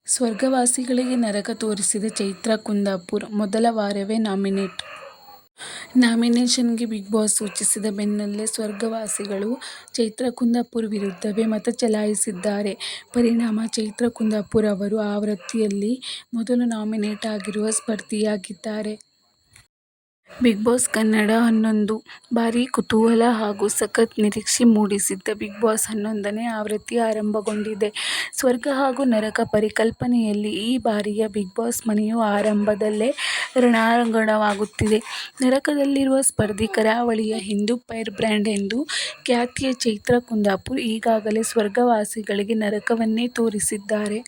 ಸ್ವರ್ಗವಾಸಿಗಳಿಗೆ ನರಕ ತೋರಿಸಿದ ಚೈತ್ರಾ ಕುಂದಾಪುರ್ ಮೊದಲ ವಾರವೇ nominate. ನಾಮಿನೇಷನ್ಗೆ big boss ಸೂಚಿಸಿದ ಬೆನ್ನಲ್ಲೇ ಸ್ವರ್ಗವಾಸಿಗಳು ಚೈತ್ರಾ ಕುಂದಾಪುರ್ ವಿರುದ್ಧವೇ ಮತ ಚಲಾಯಿಸಿದ್ದಾರೆ. ಪರಿಣಾಮ ಚೈತ್ರಾ ಕುಂದಾಪುರ್ ಅವರು ಆವೃತ್ತಿಯಲ್ಲಿ ಮೊದಲು ನಾಮಿನೇಟ್ ಆಗಿರುವ ಸ್ಪರ್ಧಿಯಾಗಿದ್ದಾರೆ. ಬಿಗ್ ಬಾಸ್ ಕನ್ನಡ 11 ಭಾರೀ ಕುತೂಹಲ ಹಾಗೂ ಸಖತ್ ನಿರೀಕ್ಷೆ ಮೂಡಿಸಿದ್ದ ಬಿಗ್ ಬಾಸ್ 11ನೇ ಆವೃತ್ತಿ ಆರಂಭಗೊಂಡಿದೆ. ಸ್ವರ್ಗ ಹಾಗೂ ನರಕ ಪರಿಕಲ್ಪನೆಯಲ್ಲಿ ಈ ಬಾರಿಯ ಬಿಗ್ ಬಾಸ್ ಮನೆಯು ಆರಂಭದಲ್ಲೇ ರಣರಂಗವಾಗುತ್ತಿದೆ. ನರಕದಲ್ಲಿರುವ ಸ್ಪರ್ಧಿ ಕರಾವಳಿಯ ಹಿಂದೂ ಫೈರ್ ಬ್ರ್ಯಾಂಡ್ ಎಂದು ಖ್ಯಾತಿಯ ಚೈತ್ರಾ ಕುಂದಾಪುರ್ ಈಗಾಗಲೇ ಸ್ವರ್ಗವಾಸಿಗಳಿಗೆ ನರಕವನ್ನೇ ತೋರಿಸಿದ್ದಾರೆ.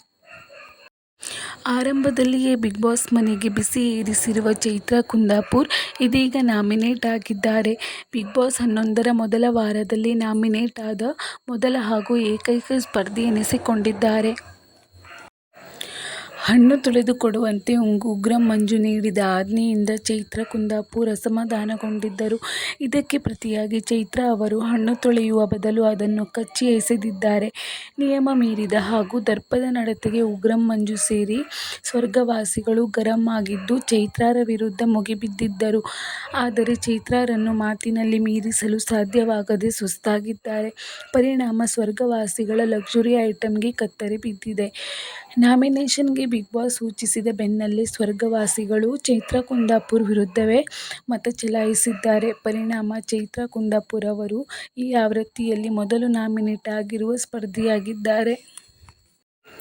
ಆರಂಭದಲ್ಲಿಯೇ ಬಿಗ್ ಬಾಸ್ ಮನೆಗೆ ಬಿಸಿ ಏರಿಸಿರುವ ಚೈತ್ರಾ ಕುಂದಾಪುರ್ ಇದೀಗ ನಾಮಿನೇಟ್ ಆಗಿದ್ದಾರೆ. ಬಿಗ್ ಬಾಸ್ 11ರ ಮೊದಲ ವಾರದಲ್ಲಿ ನಾಮಿನೇಟ್ ಆದ ಮೊದಲ ಹಾಗೂ ಏಕೈಕ ಸ್ಪರ್ಧಿ ಎನಿಸಿಕೊಂಡಿದ್ದಾರೆ. ಹಣ್ಣು ತೊಳೆದು ಕೊಡುವಂತೆ ಉಗ್ರಂ ಮಂಜು ನೀಡಿದ ಆಜ್ಞೆಯಿಂದ ಚೈತ್ರಾ ಕುಂದಾಪುರ್ ಅಸಮಾಧಾನಗೊಂಡಿದ್ದರು. ಇದಕ್ಕೆ ಪ್ರತಿಯಾಗಿ ಚೈತ್ರಾ ಅವರು ಹಣ್ಣು ತೊಳೆಯುವ ಬದಲು ಅದನ್ನು ಕಚ್ಚಿ ಎಸೆದಿದ್ದಾರೆ. ನಿಯಮ ಮೀರಿದ ಹಾಗೂ ದರ್ಪದ ನಡತೆಗೆ ಉಗ್ರಂ ಮಂಜು ಸೇರಿ ಸ್ವರ್ಗವಾಸಿಗಳು ಗರಂ ಆಗಿದ್ದು ಚೈತ್ರಾರ ವಿರುದ್ಧ ಮುಗಿಬಿದ್ದಿದ್ದರು. ಆದರೆ ಚೈತ್ರಾರನ್ನು ಮಾತಿನಲ್ಲಿ ಮೀರಿಸಲು ಸಾಧ್ಯವಾಗದೆ ಸುಸ್ತಾಗಿದ್ದಾರೆ. ಪರಿಣಾಮ ಸ್ವರ್ಗವಾಸಿಗಳ ಲಕ್ಸುರಿ ಐಟಂಗೆ ಕತ್ತರಿ ಬಿದ್ದಿದೆ. ನಾಮಿನೇಷನ್ಗೆ ಬಿಗ್ ಬಾಸ್ ಸೂಚಿಸಿದ ಬೆನ್ನಲ್ಲೇ ಸ್ವರ್ಗವಾಸಿಗಳು ಚೈತ್ರಾ ಕುಂದಾಪುರ್ ವಿರುದ್ಧವೇ ಮತ ಚಲಾಯಿಸಿದ್ದಾರೆ. ಪರಿಣಾಮ ಚೈತ್ರಾ ಕುಂದಾಪುರ್ ಅವರು ಈ ಆವೃತ್ತಿಯಲ್ಲಿ ಮೊದಲು ನಾಮಿನೇಟ್ ಆಗಿರುವ ಸ್ಪರ್ಧಿಯಾಗಿದ್ದಾರೆ.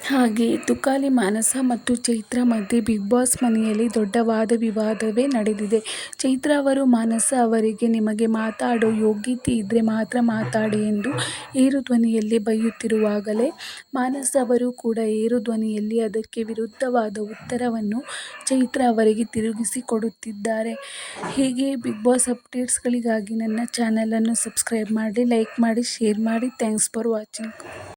ಹಾಗೆಯೇ ತುಕಾಲಿ ಮಾನಸ ಮತ್ತು ಚೈತ್ರಾ ಮಧ್ಯೆ ಬಿಗ್ ಬಾಸ್ ಮನೆಯಲ್ಲಿ ದೊಡ್ಡ ವಾದ-ವಿವಾದವೇ ನಡೆದಿದೆ. ಚೈತ್ರಾ ಅವರು ಮಾನಸ ಅವರಿಗೆ "ನಿಮಗೆ ಮಾತಾಡೋ ಯೋಗ್ಯತೆ ಇದ್ರೆ ಮಾತ್ರ ಮಾತಾಡಿ' ಎಂದು ಏರು ಧ್ವನಿಯಲ್ಲಿ ಬೈಯುತ್ತಿರುವಾಗಲೇ ಮಾನಸ ಅವರು ಕೂಡ ಏರು ಧ್ವನಿಯಲ್ಲಿ ಅದಕ್ಕೆ ವಿರುದ್ಧವಾದ ಉತ್ತರವನ್ನು ಚೈತ್ರಾ ಅವರಿಗೆ ತಿರುಗಿಸಿ ಕೊಡುತ್ತಿದ್ದಾರೆ. ಹೀಗೆಯೇ ಬಿಗ್ ಬಾಸ್ ಅಪ್ಡೇಟ್ಸ್ಗಳಿಗಾಗಿ ನನ್ನ ಚಾನೆಲ್ ಅನ್ನು ಸಬ್ಸ್ಕ್ರೈಬ್ ಮಾಡಿ, ಲೈಕ್ ಮಾಡಿ, ಶೇರ್ ಮಾಡಿ. Thanks for watching.